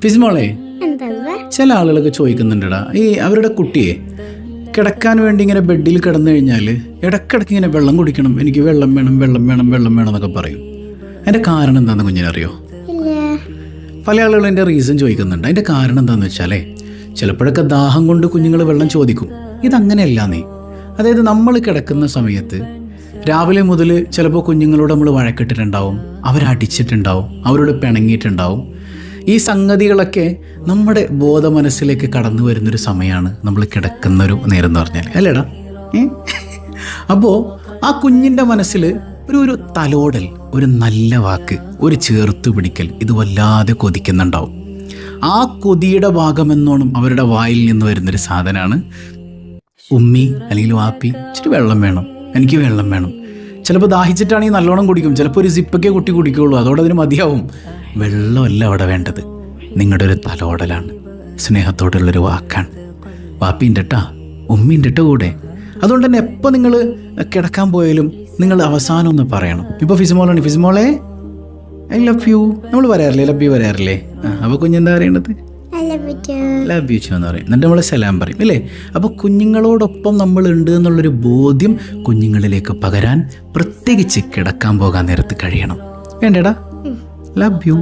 ഫിസ്മോളെ, ചില ആളുകളൊക്കെ ചോദിക്കുന്നുണ്ടടാ, ഈ അവരുടെ കുട്ടിയെ കിടക്കാൻ വേണ്ടി ഇങ്ങനെ ബെഡിൽ കിടന്നു കഴിഞ്ഞാൽ ഇടയ്ക്കിടയ്ക്ക് ഇങ്ങനെ വെള്ളം കുടിക്കണം, എനിക്ക് വെള്ളം വേണം വെള്ളം വേണം വെള്ളം വേണം എന്നൊക്കെ പറയും. അതിൻ്റെ കാരണം എന്താണെന്ന് കുഞ്ഞിനറിയോ? പല ആളുകളും എൻ്റെ റീസൺ ചോദിക്കുന്നുണ്ട്. അതിൻ്റെ കാരണം എന്താണെന്ന് വെച്ചാലേ, ചിലപ്പോഴൊക്കെ ദാഹം കൊണ്ട് കുഞ്ഞുങ്ങൾ വെള്ളം ചോദിക്കും. ഇതങ്ങനെയല്ല നീ. അതായത് നമ്മൾ കിടക്കുന്ന സമയത്ത് രാവിലെ മുതൽ ചിലപ്പോൾ കുഞ്ഞുങ്ങളോട് നമ്മൾ വഴക്കിട്ടിട്ടുണ്ടാവും, അവരടിച്ചിട്ടുണ്ടാവും, അവരോട് പിണങ്ങിയിട്ടുണ്ടാവും. ഈ സംഗതികളൊക്കെ നമ്മുടെ ബോധമനസ്സിലേക്ക് കടന്നു വരുന്നൊരു സമയമാണ് നമ്മൾ കിടക്കുന്നൊരു നേരം എന്ന് പറഞ്ഞാൽ, അല്ലേടാ? അപ്പോൾ ആ കുഞ്ഞിൻ്റെ മനസ്സിൽ ഒരു തലോടൽ, ഒരു നല്ല വാക്ക്, ഒരു ചേർത്ത് പിടിക്കൽ, ഇത് വല്ലാതെ കൊതിക്കുന്നുണ്ടാവും. ആ കൊതിയുടെ ഭാഗമെന്നോണം അവരുടെ വായിൽ നിന്ന് വരുന്നൊരു സാധനമാണ് ഉമ്മി അല്ലെങ്കിൽ വാപ്പി, ഇച്ചിരി വെള്ളം വേണം, എനിക്ക് വെള്ളം വേണം. ചിലപ്പോൾ ദാഹിച്ചിട്ടാണെങ്കിൽ നല്ലോണം കുടിക്കും, ചിലപ്പോൾ ഒരു സിപ്പൊക്കെ കുട്ടി കുടിക്കുകയുള്ളൂ, അതോടെ അതിന് മതിയാവും. വെള്ളമല്ല അവിടെ വേണ്ടത്, നിങ്ങളുടെ ഒരു തലോടലാണ്, സ്നേഹത്തോടുള്ളൊരു വാക്കാണ്. വാപ്പിൻ്റെ ട്ടാ, ഉമ്മീൻ്റെ ട്ടോ കൂടെ. അതുകൊണ്ട് തന്നെ എപ്പോൾ നിങ്ങൾ കിടക്കാൻ പോയാലും നിങ്ങൾ അവസാനം ഒന്ന് പറയണം. ഇപ്പോൾ ഫിസ്മോളാണ്, ഫിസ്മോളെ ഐ ലവ് യു നമ്മൾ പറയാറില്ലേ, ലവ് യു പറയാറില്ലേ? അപ്പോൾ കുഞ്ഞെന്താ പറയേണ്ടത്? ലവ് യു എന്ന് പറയും. എന്നിട്ട് നമ്മൾ സലാം പറയും, ഇല്ലേ? അപ്പോൾ കുഞ്ഞുങ്ങളോടൊപ്പം നമ്മൾ ഉണ്ട് എന്നുള്ളൊരു ബോധ്യം കുഞ്ഞുങ്ങളിലേക്ക് പകരാൻ പ്രത്യേകിച്ച് കിടക്കാൻ പോകാൻ നേരത്ത് കഴിയണം. വേണ്ടേടാ? Love U.